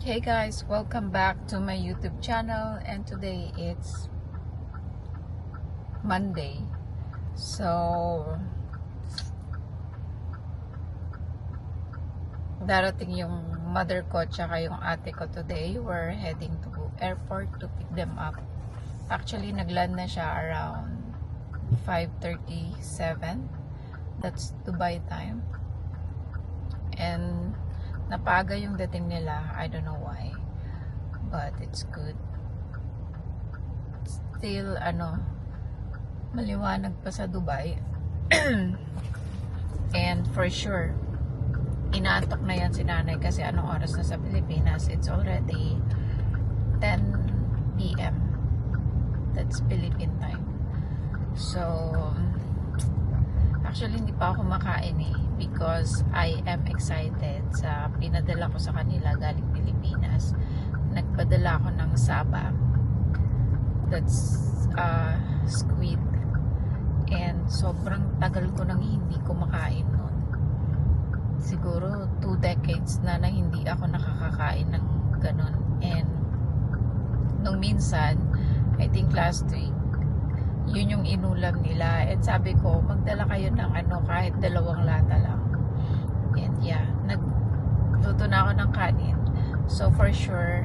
Hey guys, welcome back to my YouTube channel, and today it's Monday. So darating yung mother ko tsaka yung ate ko today. We're heading to airport to pick them up. Actually, nagland na siya around 5:37. That's Dubai time. And napaga yung dating nila. I don't know why. But it's good. Still, maliwanag pa sa Dubai. And for sure, inaantok na yan si nanay kasi anong oras na sa Pilipinas? It's already 10 p.m. That's Philippine time. So, actually, hindi pa ako makain because I am excited sa pinadala ko sa kanila galing Pilipinas. Nagpadala ako ng saba. That's squid. And sobrang tagal ko nang hindi kumakain nun. Siguro 2 decades na hindi ako nakakakain ng ganun. And nung minsan, I think last week, yun yung inulam nila. And sabi ko, magdala kayo ng kahit 2 lata lang. And yeah, nagluto na ako ng kanin. So for sure,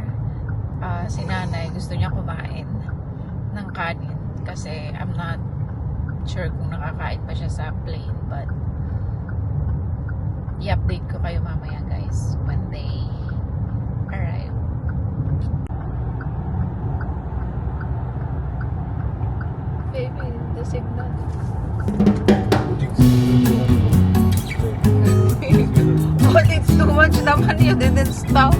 si nanay gusto niya kumain ng kanin. Kasi I'm not sure kung nakakain pa siya sa plane. But i-update ko kayo mamaya guys when they arrive. Baby, the signal. Oh, it's too much naman. You didn't stop.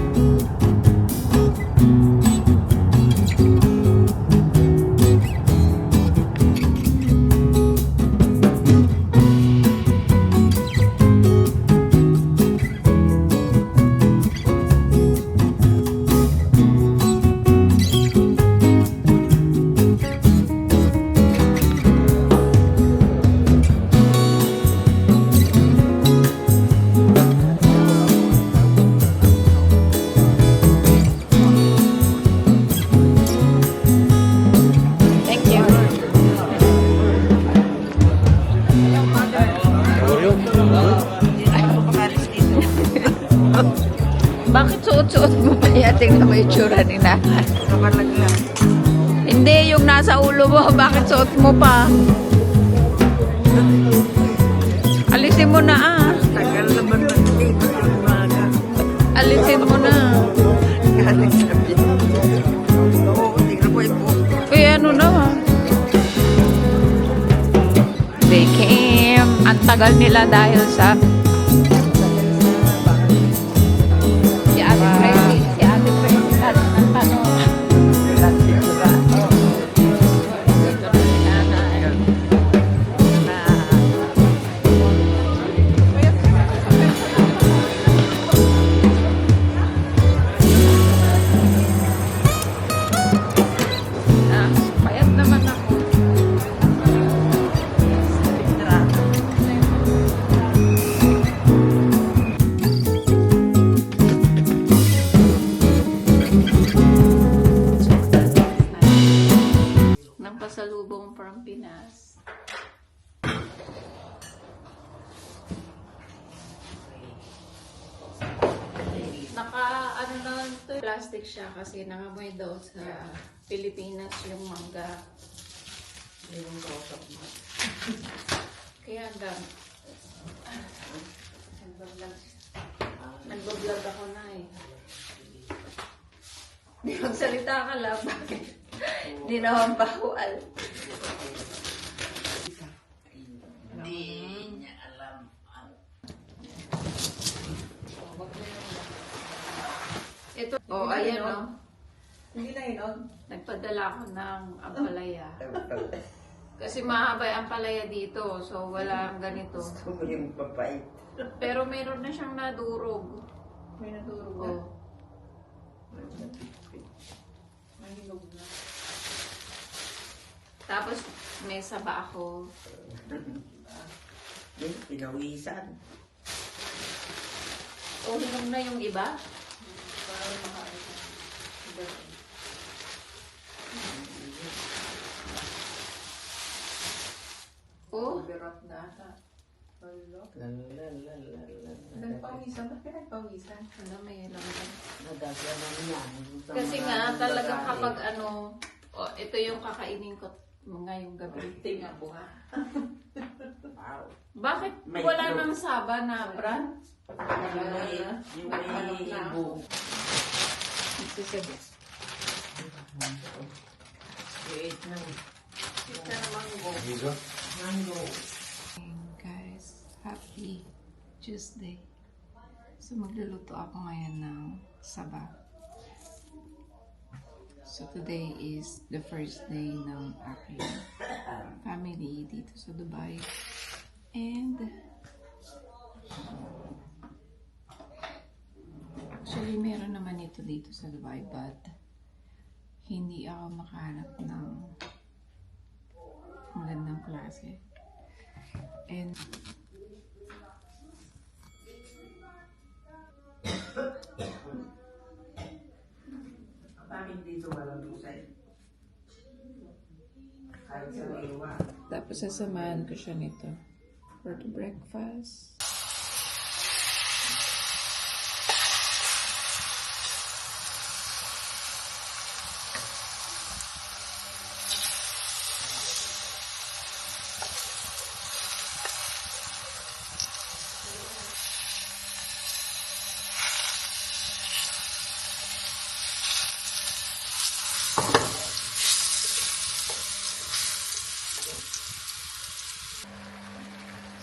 Bakit suot-suot mo pa yan? Tingnan mo yung tsura ni nanay. Hindi, yung nasa ulo mo. Bakit suot mo pa? Alisin mo na Tagal naman dito yung umaga. Alisin mo na. Galing sabi. Oo, tingnan mo yung buhok. Uy, ano na? They came. Ang tagal nila dahil sa si Ate Tracy ng tanong. Payat naman ako. Pasalubong from Pinas. Plastic siya kasi nangamoy daw sa Pilipinas yung mangga. Kaya hanggang nagbablog ako na Di magsalita ka lang. Bakit? Di naman bawal. Hindi niya alam. Ito, ayan Hindi na yun. Nagpadala ako ng ampalaya. Kasi mahaba ang ampalaya dito. So, wala ganito. Gusto mo yung papait. Pero meron na siyang nadurog. May natulog na. Oh. May hinog na. Tapos, may saba ako. Pinawisan. O, hinog na yung iba? Parang Nagpawisan? Ba't ka nagpawisan? Ano, may alam lang. Nagagawa yan. Kasi nga, talagang kapag ito yung kakainin ko ngayong gabi. Tingnan mo ha. Wow. Bakit May wala itlog. nang saba na brand? Yung may buo. Sisibis. Create ng Ito na mango. mango. Guys, happy Tuesday. So magluluto ako ngayon ng saba. So today is the first day ng aking family dito sa Dubai. And actually meron naman ito dito sa Dubai, but hindi ako makahanap ng magandang klase. And Bakit dito walang lusay? Kahit sa iwa. tapos sasamahan ko siya nito for the breakfast.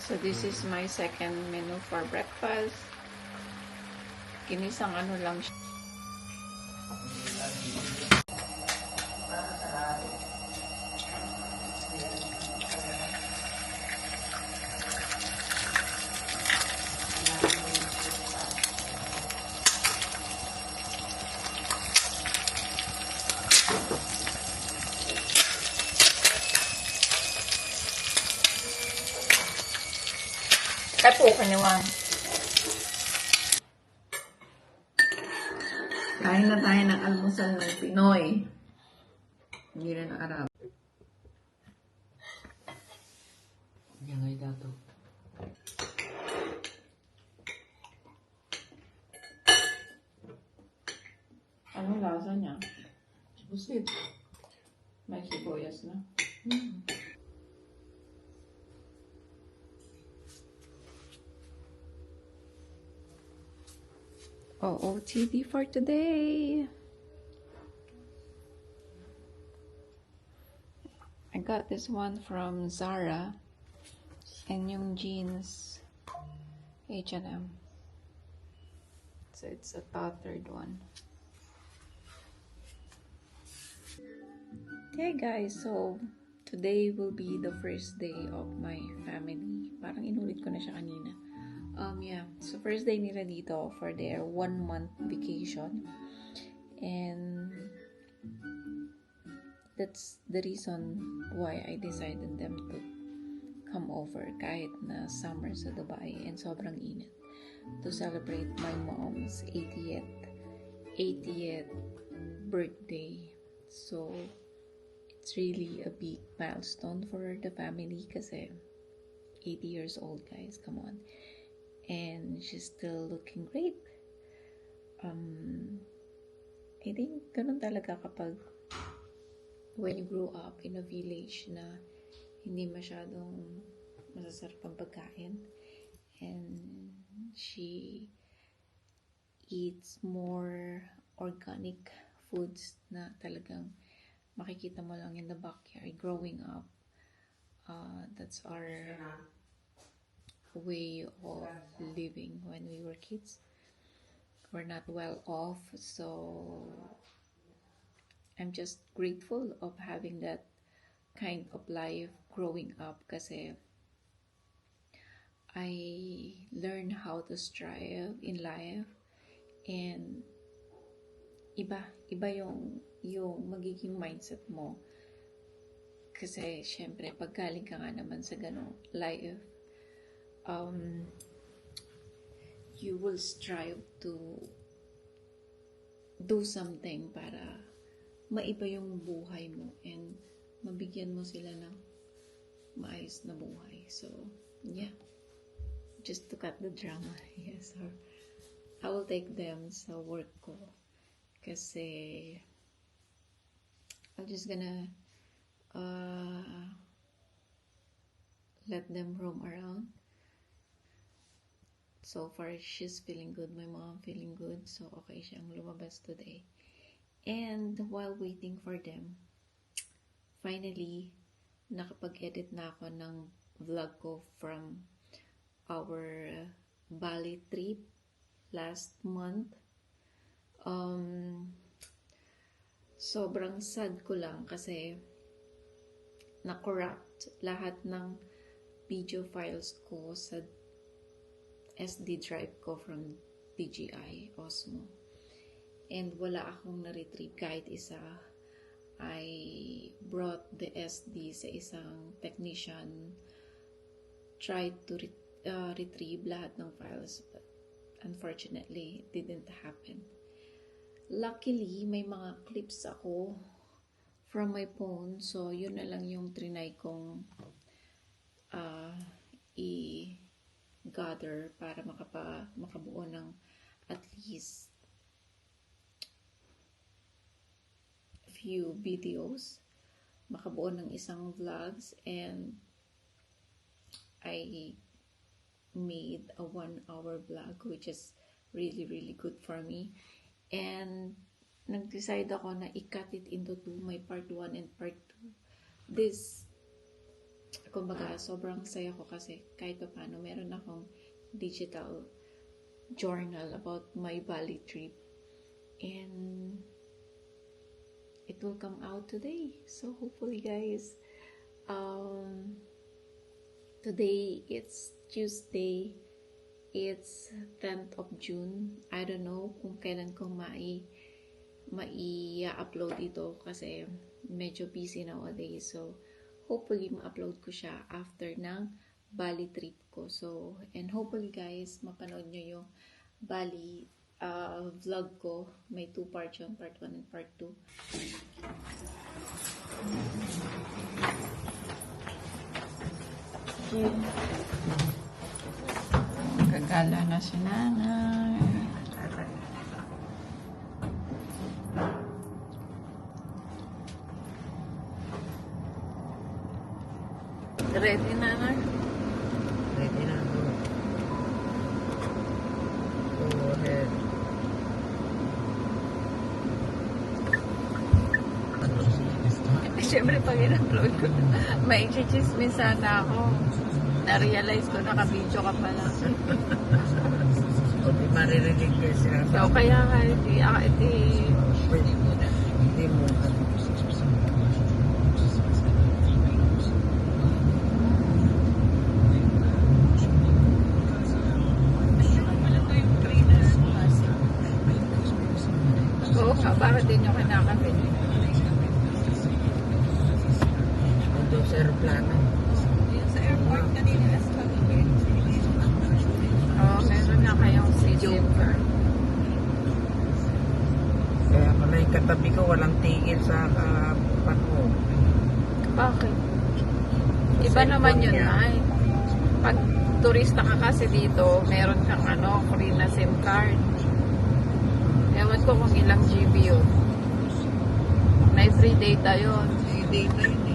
So this is my second menu for breakfast. Ginisang ano lang siya. Kaya po kaniwan. Kain na tayo ng almusal ng Pinoy. Hindi rin ng Arab. Yan ngay dato. Ano lasa niya? Busit. May sibuyas na. OOTD for today. I got this one from Zara and yung jeans H&M. So it's a tattered one. Hey guys, so today will be the first day of my family. Parang inulit ko na siya kanina. Yeah, so first day nila dito for their 1 month vacation. And that's the reason why I decided them to come over kahit na summer sa Dubai and sobrang init, to celebrate my mom's 80th birthday. So it's really a big milestone for the family kasi 80 years old, guys, come on. And she's still looking great. I think ganun talaga kapag when you grow up in a village na hindi masyadong masasarap ang pagkain, and she eats more organic foods na talagang makikita mo lang in the backyard growing up. That's our way of living when we were kids. We're not well off, so I'm just grateful of having that kind of life growing up kasi I learned how to strive in life, and iba yung magiging mindset mo kasi syempre pag galing ka nga naman sa ganong life, you will strive to do something para maiba yung buhay mo and mabigyan mo sila ng maayos na buhay. So, yeah. just to cut the drama. Yes, or I will take them sa work ko. Kasi I'm just gonna let them roam around. So far, she's feeling good. My mom feeling good. So, okay siyang lumabas today. And while waiting for them, finally, nakapag-edit na ako ng vlog ko from our Bali trip last month. Sobrang sad ko lang kasi na-corrupt lahat ng video files ko sa SD drive ko from DJI Osmo. And wala akong na-retrieve kahit isa. I brought the SD sa isang technician, tried to retrieve lahat ng files, but unfortunately, it didn't happen. Luckily, may mga clips ako from my phone, so yun na lang yung trinay kong i-gather para makabuo ng at least few videos, makabuo ng isang vlogs, and I made a 1-hour vlog which is really good for me. And nag-decide ako na i-cut it into two, my part 1 and part 2. This, kumbaga, sobrang saya ko kasi kahit pa paano meron akong digital journal about my Bali trip, and it will come out today. So hopefully, guys, today it's Tuesday, it's 10th of June. I don't know kung kailan ko mai-upload ito kasi medyo busy nowadays. So hopefully ma-upload ko siya after ng Bali trip ko. So, and hopefully guys, mapanood nyo yung Bali vlog ko. May 2 parts yun, part 1 and part 2. Gagala na si nanay. Ready na na? Ready na ako. Go ahead. Siyempre, pag in-upload ko, may chismis sana ako. Na-realize ko, naka-video ka pala. O di maririnig kayo sila. So, kaya nga, hindi mo. Oo nga, bakit din yung kinakabit? Ito sa aeroplano. Sa airport kanina as kagabi. Oo, meron na kayong SIM card. Kaya pala yung katabi ko walang tigil sa pano. Bakit? Iba naman yun, ay. Pag turista ka kasi dito, meron kang free na SIM card. Ewan ko kung ilang GB yun. May free data yun. Free data yun eh.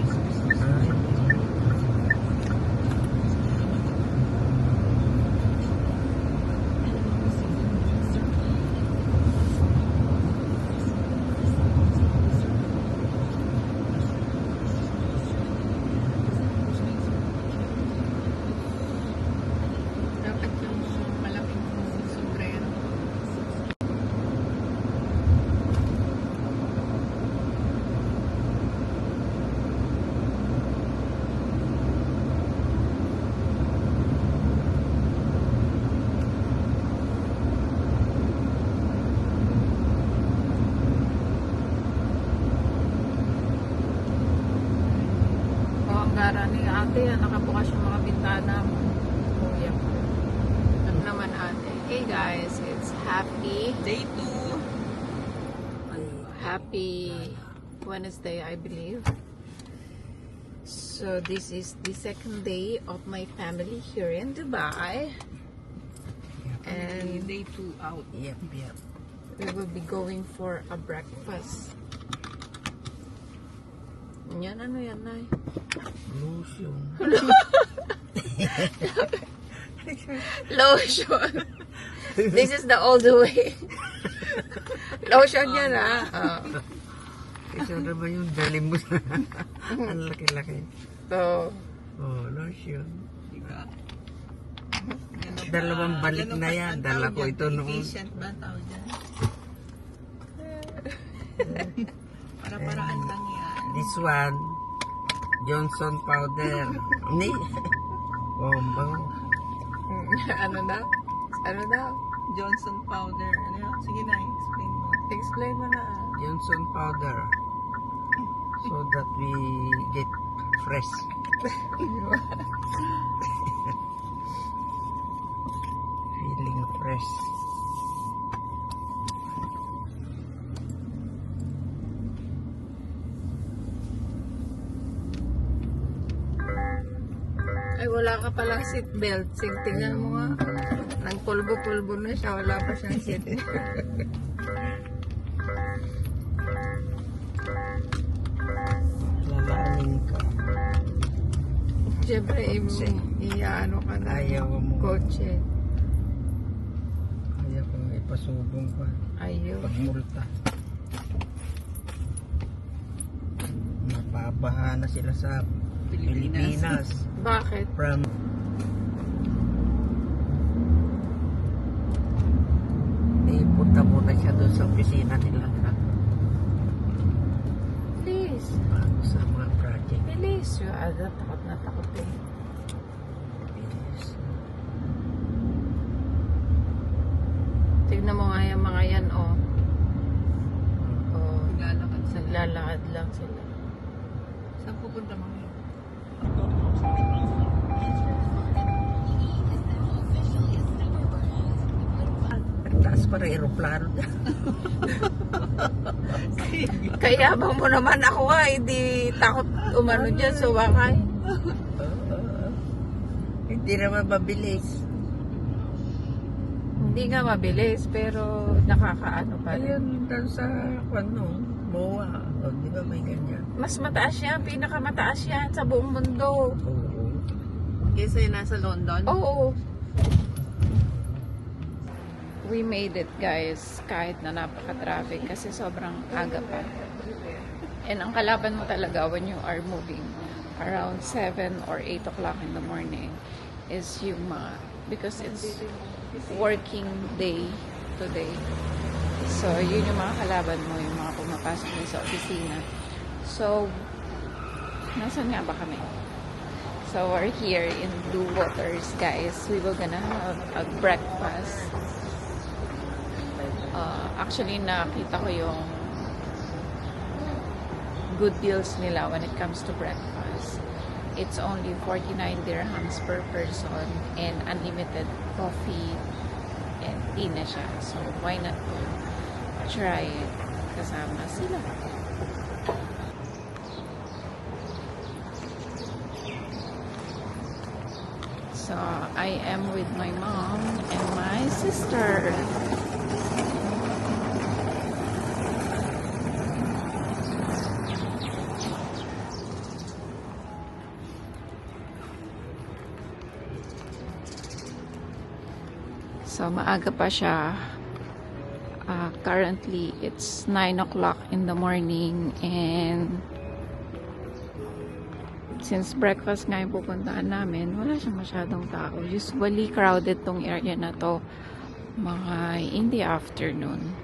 Dapat yung malaking sombrero. Ang gara ni ate, nakabukas yung mga bintana mo. Kuya. Ano naman ate? Hey guys, it's happy Day 2. Happy Wednesday, I believe. So this is the second day of my family here in Dubai. And Day 2 out. Yep, yep. we will be going for a breakfast. Yan, ano yan, Nay? Lotion. Lotion. This is the old way. Lotion yan, ha? Isa naman yung dali mo na. Ang laki-laki. So, Oh, lotion. Diba? Dalawang balik na yan. Dala ko ito noon. Efficient ba ang tawag dyan? Para-paraan lang yan. This one, Johnson powder. Ni? Oh, bango. ano daw? Ano daw? Johnson powder. Ano yun? Sige na, explain mo. Explain mo na. Johnson powder. So that we get fresh. Feeling fresh. Ay, wala ka palang seatbelt. Tingnan mo nga. Nang pulbo-pulbo na siya. Wala pa siyang seatbelt. Lalaanin ka. Siyempre, i-ano ka na. Ayaw mo. Kotse. Ayaw kong ipasubong pa. Ayaw. Pagmulta. Napabaha na sila sa Pilipinas. Bakit? From punta muna siya doon sa opisina nila Please. bago sa mga project. Bilis. Yung ada, takot na takot eh. Bilis. Tignan mo nga yung mga yan, oh. Oh, Naglalakad sa naglalakad lang sila. Saan pupunta mo ngayon? Ang taas para aeroplano. Kayabang mo naman ako nga, hindi takot umano dyan, suwakay. Hindi naman mabilis. Hindi nga mabilis, pero nakakaano pa rin. Ayun, doon sa MOA. O, di ba may ganyan? Mas mataas yan, pinakamataas yan sa buong mundo. Oo. Kesa yung nasa London? Oo. We made it, guys, kahit na napaka-traffic kasi sobrang aga pa. And ang kalaban mo talaga when you are moving around 7 or 8 o'clock in the morning is yung mga, because it's working day today. So, yun yung mga kalaban mo, yung mga pumapasok din sa opisina. So, nasan nga ba kami? So, we're here in Blue Waters, guys. We were gonna have a breakfast. Actually, nakita ko yung good deals nila when it comes to breakfast. It's only 49 dirhams per person and unlimited coffee and tea na siya. So, why not to try it? Kasama sila. So, I am with my mom and my sister. So, maaga pa siya. Currently, it's 9 o'clock in the morning and since breakfast nga yung pupuntahan namin, wala siyang masyadong tao. Usually, crowded tong area na to mga in the afternoon.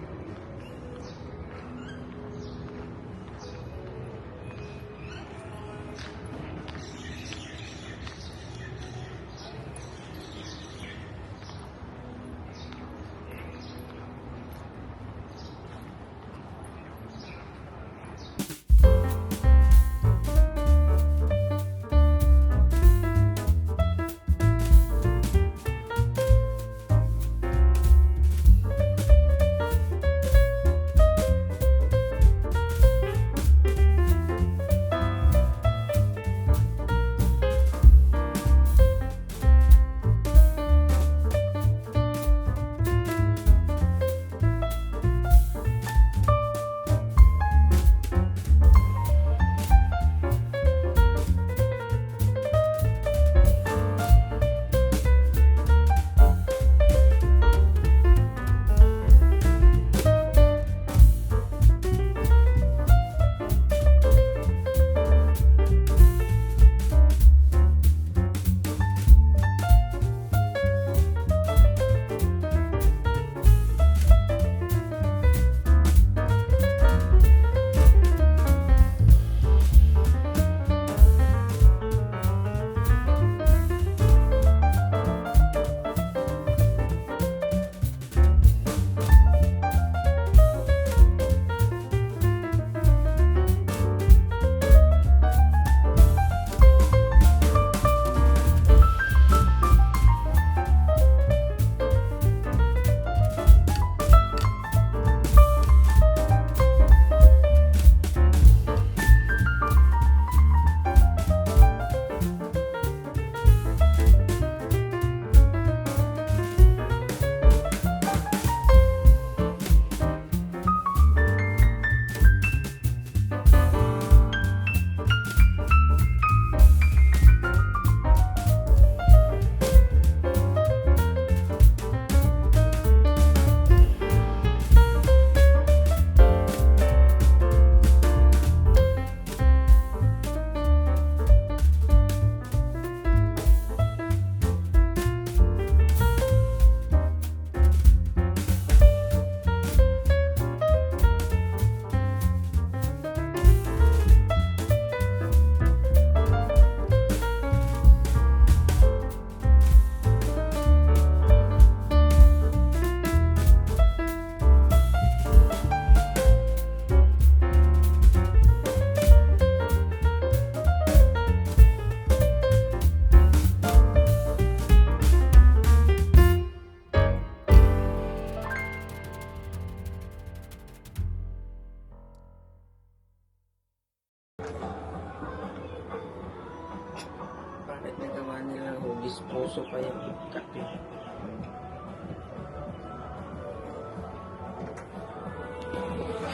ginawa nila hugis puso pa yung kape.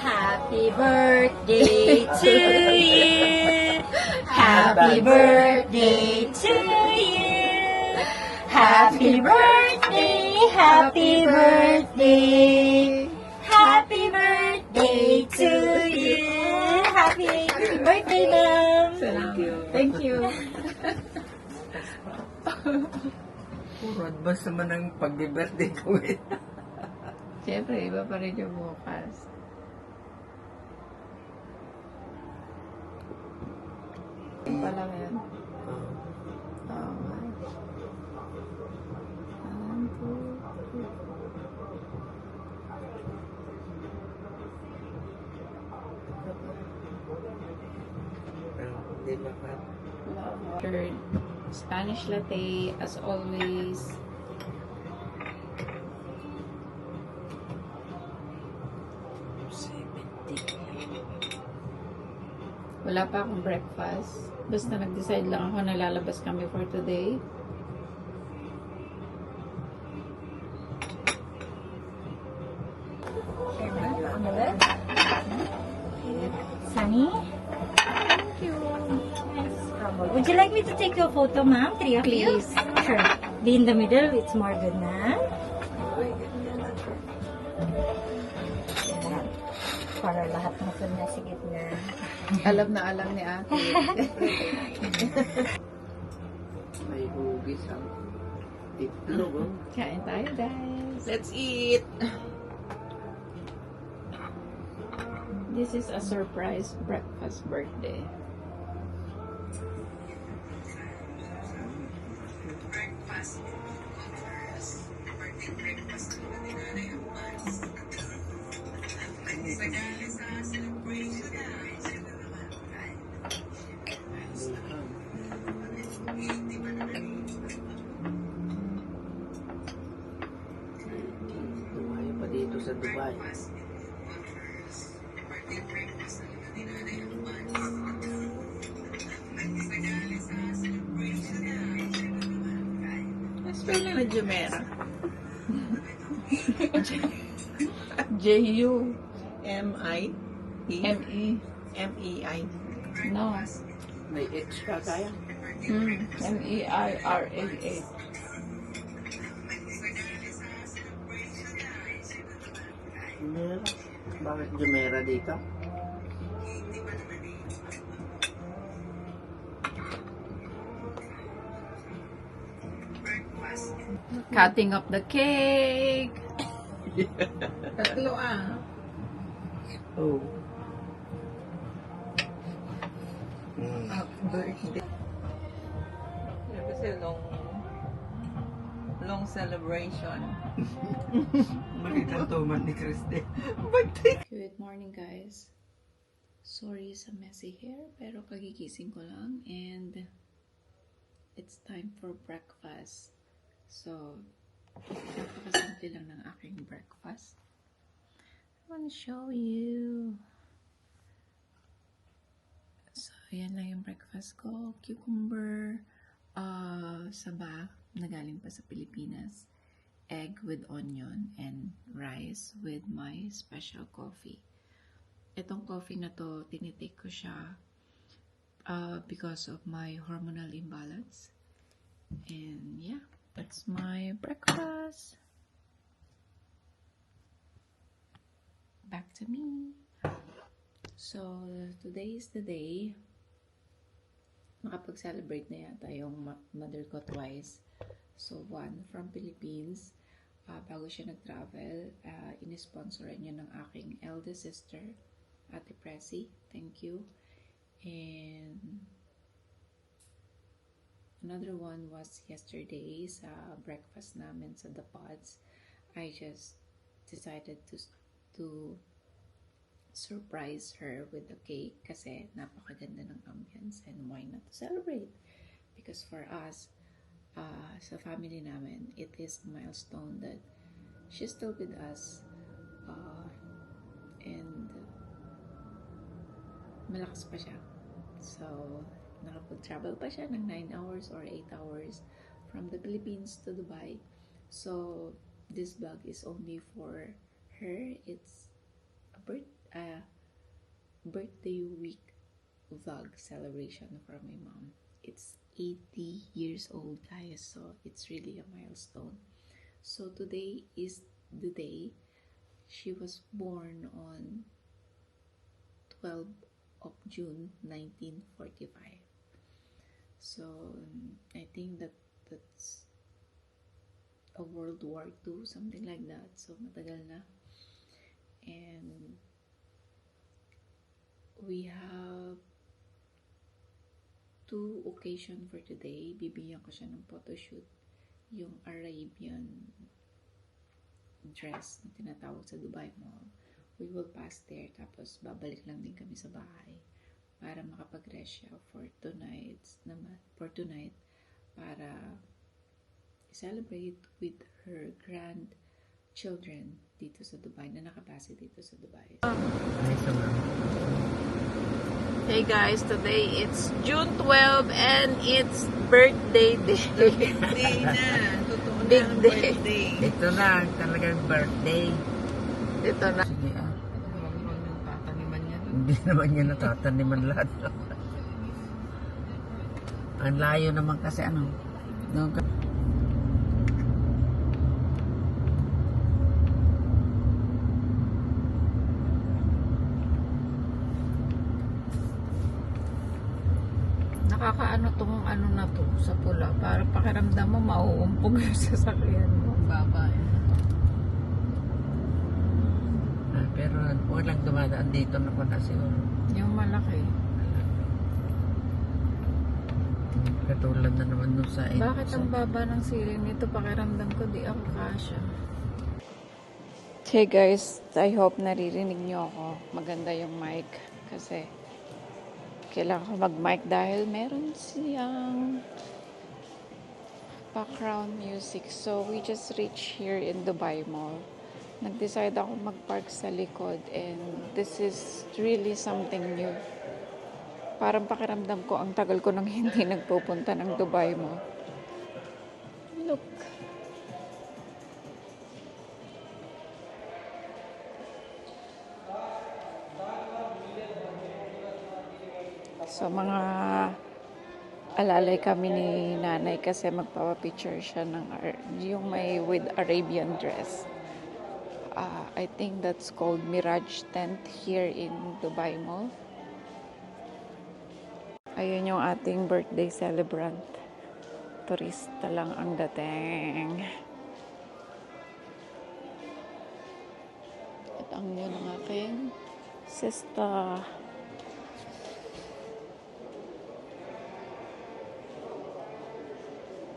Happy birthday to you. Happy birthday to you. Happy birthday, happy birthday. Happy birthday to you. Happy birthday, ma'am. Thank you. Thank you. Puro advance naman ang pag-birthday ko eh. Siyempre, iba pa rin yung bukas. Pa lang yan. One, two, three. Hindi ba pa? Third, Spanish latte, as always. Wala pa akong breakfast. Basta nag-decide lang ako na lalabas kami for today. Sunny? Thank you. Would you like me to take your photo, ma'am? Three of you? Please. Sure. Be in the middle. It's more good na. Yan. Para lahat masun na sa gitna. Alam na alam ni ate. May hugis ang itlog. Oh. Kain tayo, guys. Let's eat! This is a surprise breakfast birthday. Tumayo pa dito sa Dubai. Spell na na Jumeirah. J-U. M-I-E. M-E. M-E-I. No. May H ka kaya? M-E-I-R-A-A. Jumera. Bakit Jumera dito? Cutting up the cake. Tatlo ah. Oh. Happy birthday. Kasi long celebration. Makita to man ni Christy. Good morning, guys. Sorry sa messy hair, pero kagigising ko lang and it's time for breakfast. So, napakasimple lang ng aking breakfast. I want to show you. So, yan lang yung breakfast ko. Cucumber, saba na galing pa sa Pilipinas, egg with onion, and rice with my special coffee. Itong coffee na to, tinitake ko siya because of my hormonal imbalance. And yeah, that's my breakfast. Back to me. So, today is the day. Makapag-celebrate na yata yung mother ko twice. So, one from Philippines. Bago siya nag-travel, inisponsoran niya ng aking eldest sister, Ate Presi. Thank you. And another one was yesterday sa breakfast namin sa The Pods. I just decided to surprise her with the cake kasi napakaganda ng ambience and why not to celebrate? Because for us, sa family namin, it is a milestone that she's still with us and malakas pa siya. So, nakapag-travel pa siya ng 9 hours or 8 hours from the Philippines to Dubai. So, this vlog is only for her. It's a birthday week vlog celebration for my mom. It's 80 years old, guys, so it's really a milestone. So today is the day. She was born on 12 of June 1945. So I think that's a World War II, something like that. So matagal na. And we have two occasion for today. Bibigyan ko siya ng photoshoot. Yung Arabian dress na tinatawag sa Dubai Mall. We will pass there, tapos babalik lang din kami sa bahay para makapag-rest siya for tonight para celebrate with her grandchildren dito sa Dubai na nakabase dito sa Dubai. Hey guys, today it's June 12 and it's birthday day. Day na. Totoo na Big ang day. birthday. Ito na, talagang birthday. Ito na. Sige Huwag yung tataniman niya. Hindi naman niya natataniman lahat. Ang layo naman kasi ano. Nakakaano tong ano na to sa pula. Para pakiramdam mo mauumpog yung sasakyan mo. Baba. Pero huwag lang dumadaan dito na pala siguro. Yung malaki. Katulad na naman nun sa Bakit ang baba ng ceiling nito? Pakiramdam ko di ako kasya. Hey guys, I hope naririnig nyo ako. Maganda yung mic kasi kailangan ko mag-mic dahil meron siyang background music. So we just reached here in Dubai Mall. Nag-decide ako mag-park sa likod and this is really something new. Parang pakiramdam ko ang tagal ko nang hindi nagpupunta ng Dubai Mall. Look. So mga alalay kami ni nanay kasi magpapapicture siya ng yung may with Arabian dress. I think that's called Mirage Tent here in Dubai Mall. Ayun yung ating birthday celebrant. Turista lang ang dating. At ang yun ng aking sister.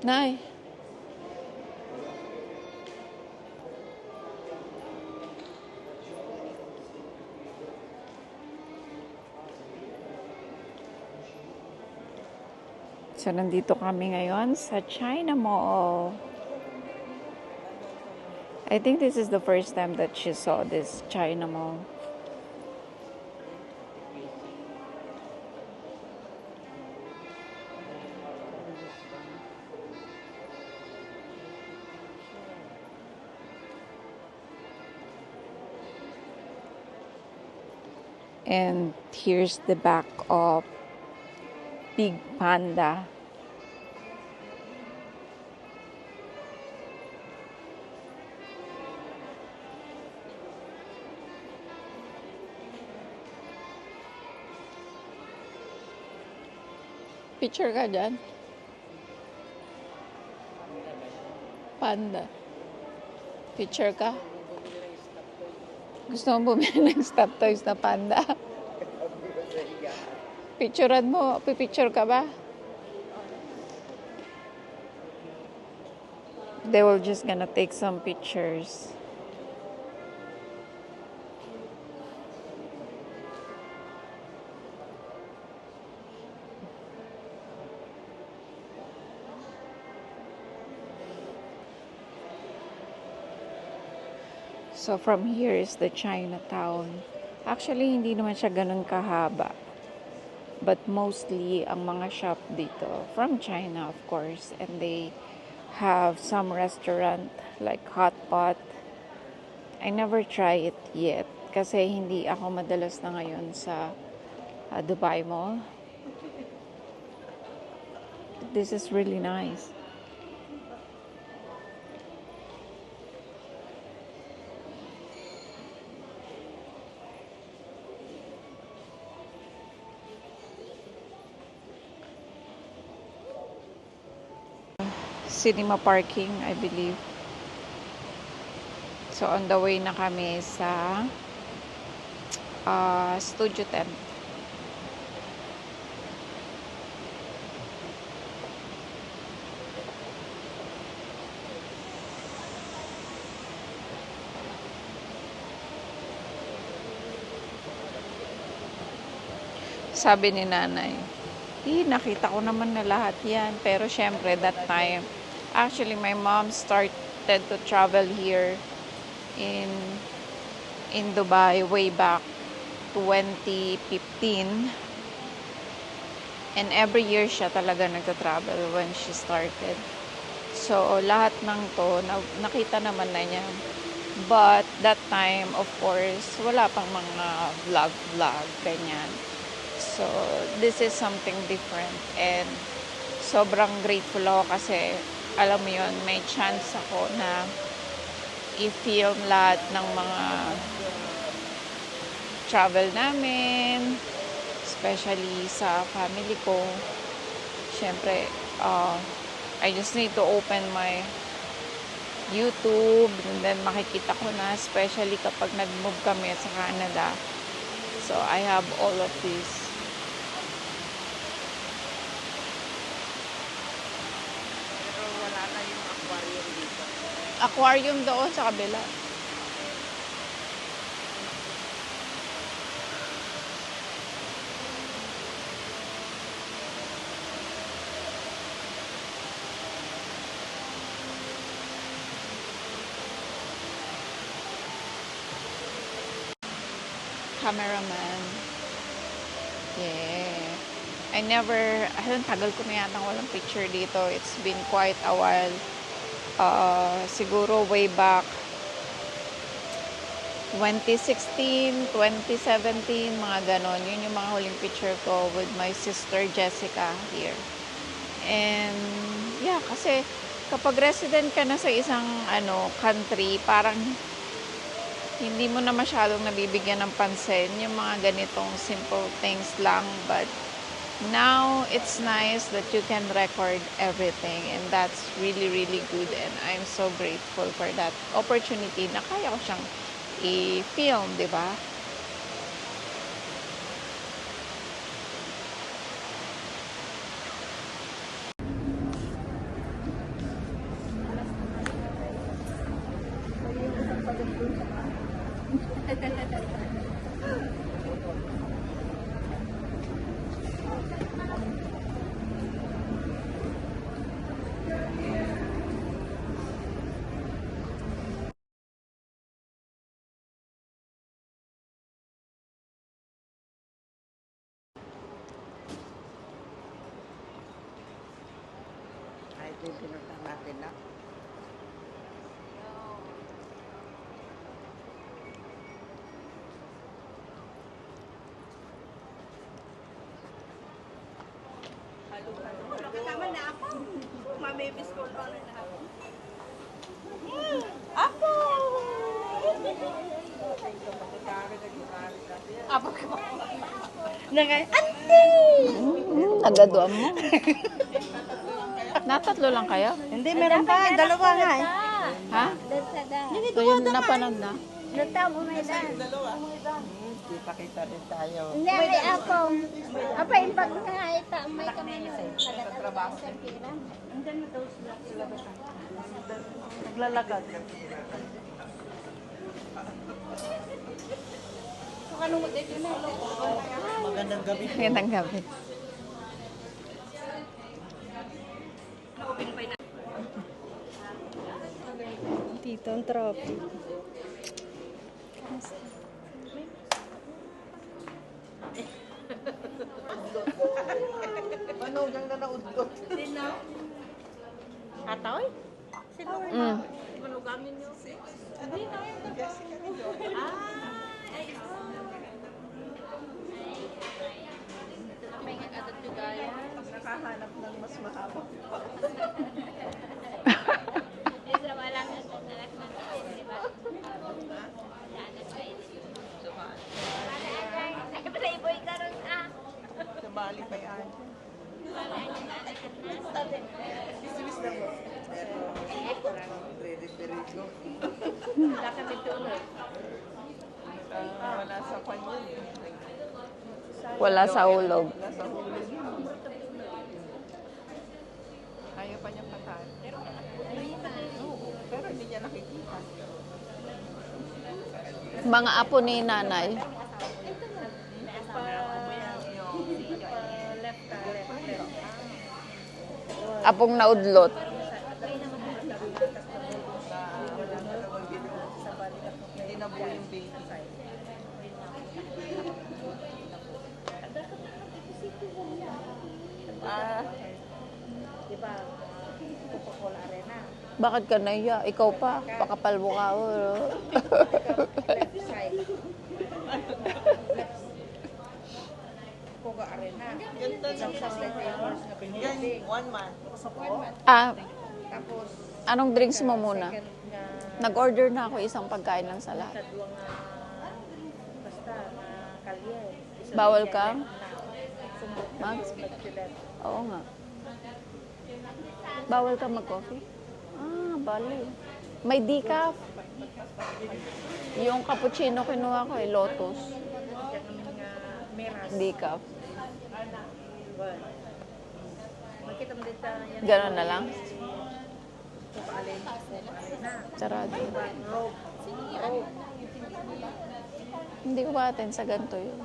Nay. So, nandito kami ngayon sa China Mall. I think this is the first time that she saw this China Mall. And here's the back of Big Panda. Picture ka dyan? Panda. Picture ka? Gusto mo bumili ng stop toys na panda? Picturean mo. Pipicture ka ba? They will just gonna take some pictures. So from here is the Chinatown. Actually, hindi naman siya ganun kahaba. But mostly, ang mga shop dito, from China, of course. And they have some restaurant, like Hot Pot. I never try it yet. Kasi hindi ako madalas na ngayon sa Dubai Mall. This is really nice. Cinema parking, I believe. So, on the way na kami sa Studio 10. Sabi ni nanay, nakita ko naman na lahat yan. Pero syempre, that time, actually, my mom started to travel here in Dubai way back 2015. And every year siya talaga nagta-travel when she started. So, lahat ng to, nakita naman na niya. But, that time, of course, wala pang mga vlog, ganyan. So, this is something different. And, sobrang grateful ako kasi, alam mo yun, may chance ako na i-film lahat ng mga travel namin, especially sa family ko. Siyempre, I just need to open my YouTube and then makikita ko na, especially kapag nag-move kami sa Canada. So, I have all of this. Pero wala na yung aquarium dito. Aquarium doon sa kabila. Cameraman. Yeah. Tagal ko na yata walang picture dito. It's been quite a while. Siguro way back 2016, 2017, mga ganon. Yun yung mga huling picture ko with my sister Jessica here. And yeah, kasi kapag resident ka na sa isang country, parang hindi mo na masyadong nabibigyan ng pansin yung mga ganitong simple things lang. But now, it's nice that you can record everything. And that's really, really good. And I'm so grateful for that opportunity na kaya ko siyang i-film, di ba? Ay, ito yung pinunta natin na. Kasama na ako. Mamibis ko pa rin ako. Apo ko. Nagaduan mo. Natatlo lang kayo? Hindi, meron pa. Dalawa nga eh. Ha? So yung napanood na? Kita rin tayo. Hindi, may apong. Apa yung pag nangaita, may kami nun. Naglalagad. Magandang gabi. Magandang gabi. Dito ang traffic. manugang na naudlot. Atoy? Mm. Manugamin niyo. Nakahanap ng mas mahaba. Sa Bali pa yan. Dismiss na mo. Re-referee ko. Wala sa kanya eh. Wala sa ulog. Wala sa hulog yun. Ayaw pa niyang patahan. Oo, pero hindi niya nakikita. Mga apo ni nanay. Apong naudlot. Hindi na buo yung baby. Bakit ka naiya? Ikaw pa. Pakapal mo ka. Kuga Arena. Yan, 1 month. Ah, Tapos, anong drinks mo muna? second nga, Nag-order na ako isang pagkain lang sa lahat. basta, kalye. Bawal ka? Max? Oo nga. Bawal ka mag-coffee? Ah, bali. May decaf. Yung cappuccino kinuha ko eh, Lotus. Decaf. Makita mo dito yan. Ganon na lang. Kuga Arena. Sarado. Rope. Hindi ko pa-attend sa ganito yun.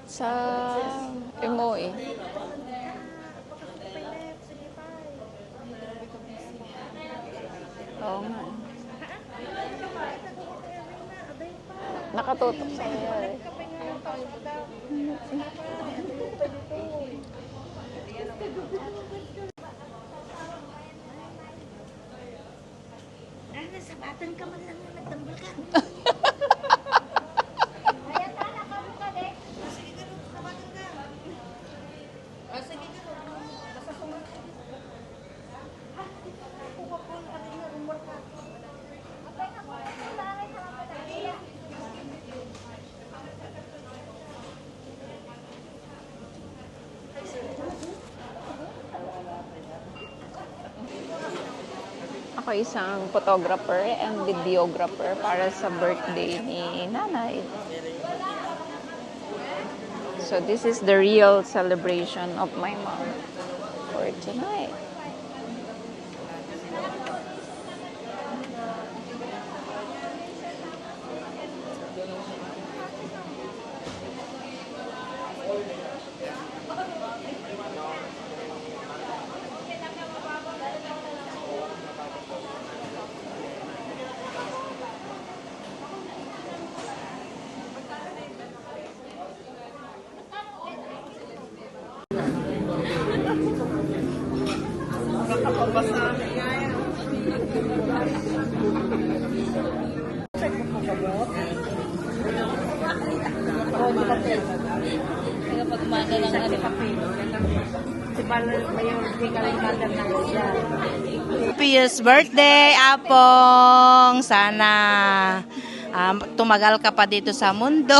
Sa MOE. Oo nga. Nakatutok sa iyo eh. Nasabatan ka man lang na nagtambal ka. Ako isang photographer and videographer para sa birthday ni nanay. So this is the real celebration of my mom for tonight. Happiest birthday, Apong! Sana tumagal ka pa dito sa mundo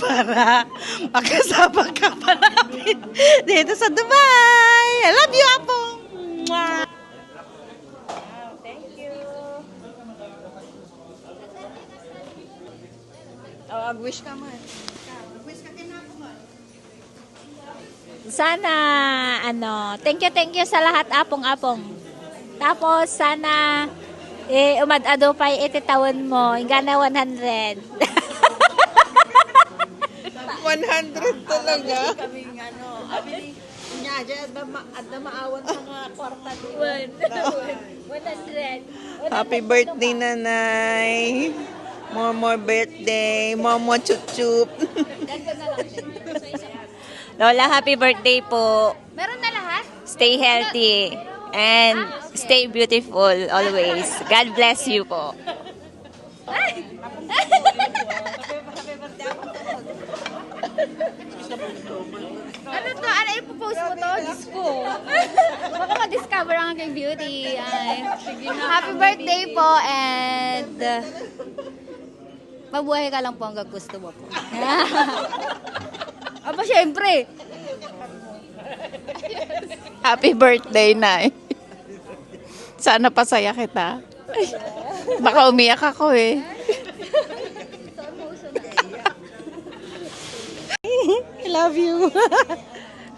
para makasama ka pa namin dito sa Dubai. I love you, Apong! Mwah! Thank you. Oh, wish ka man. Sana, thank you sa lahat, apong-apong. Tapos, sana, umad-ado pa 80 taon mo. Ingana 100. 100 talaga. Kaming abili niya, adna maawan sa mga kwarta dito. 100. Happy birthday, nanay. More birthday. More chup-chup. Lola, happy birthday po. Meron na lahat? Stay healthy and stay beautiful always. God bless you po. Ano to? Ano ipopost mo to? Diyos ko. Baka ma-discover ang aking beauty. Ay. Happy birthday po and mabuhay ka lang po hanggang gusto mo po. Aba, syempre. Happy birthday, Nay. Sana pasaya kita. Baka umiyak ako eh. I love you.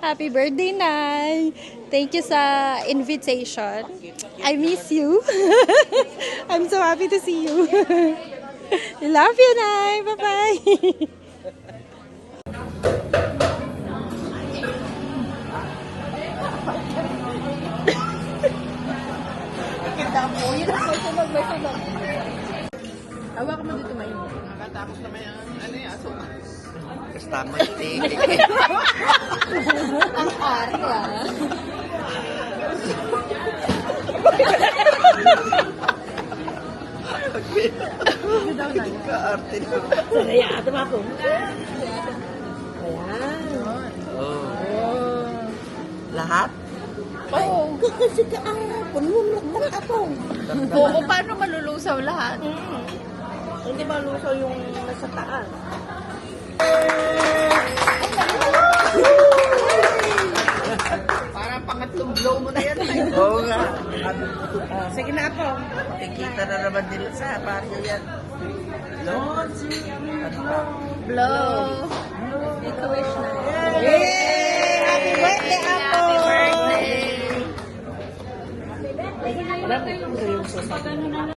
Happy birthday, Nay. Thank you sa invitation. I miss you. I'm so happy to see you. I love you, Nay. Bye-bye. Kasama yung Kaarte na. Sanaya, atama ko. Lahat? Oo, paano malulusaw lahat? Hindi ba luso yung nasa taas? Parang pangatlong blow mo na yan. Oo nga. Sige na po. Kikita na naman din sa baryo yan. Lord, ano pa? Blow. Make a wish na. Yay! Happy birthday, Apo! Happy birthday.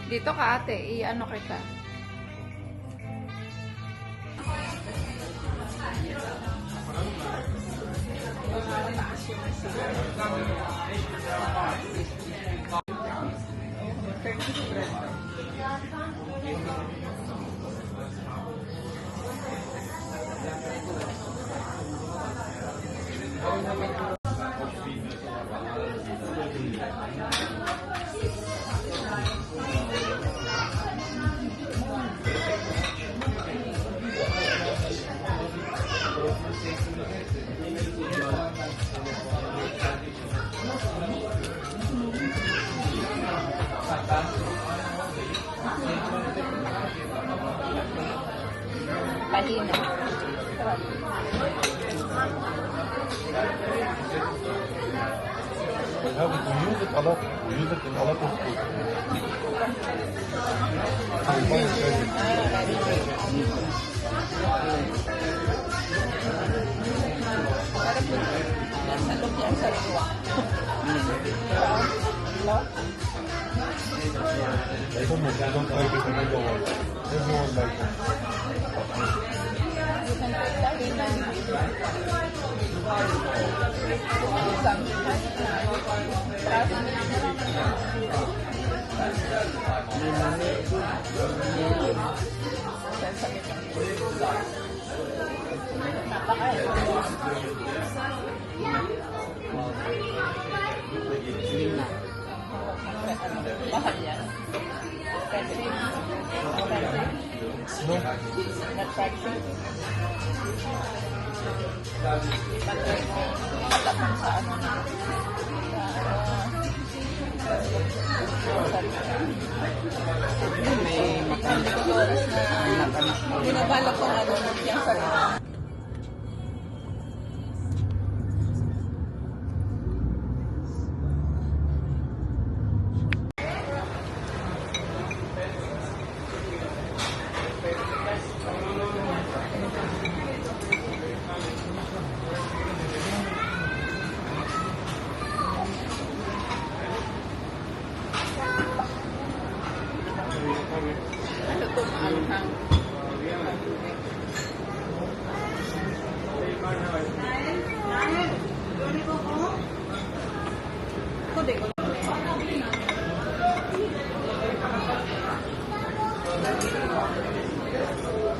Dito ka ate, i-ano kita. Pahina. Yeah, we can use it a lot. Use it in a lot of food. I don't know. I don't like it. I don't know why. Everyone likes it.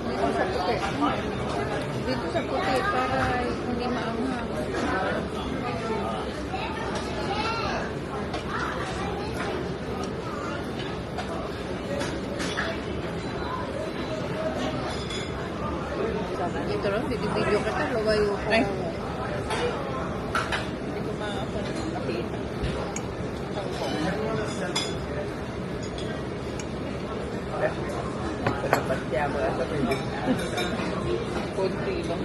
Dito sa puti. Dito sa puti para hindi maanghang. Dito lang, video kita, lawayo ko. Ay. Hindi ko makakita. Dapat siya mo sa pwede. Kunti lang.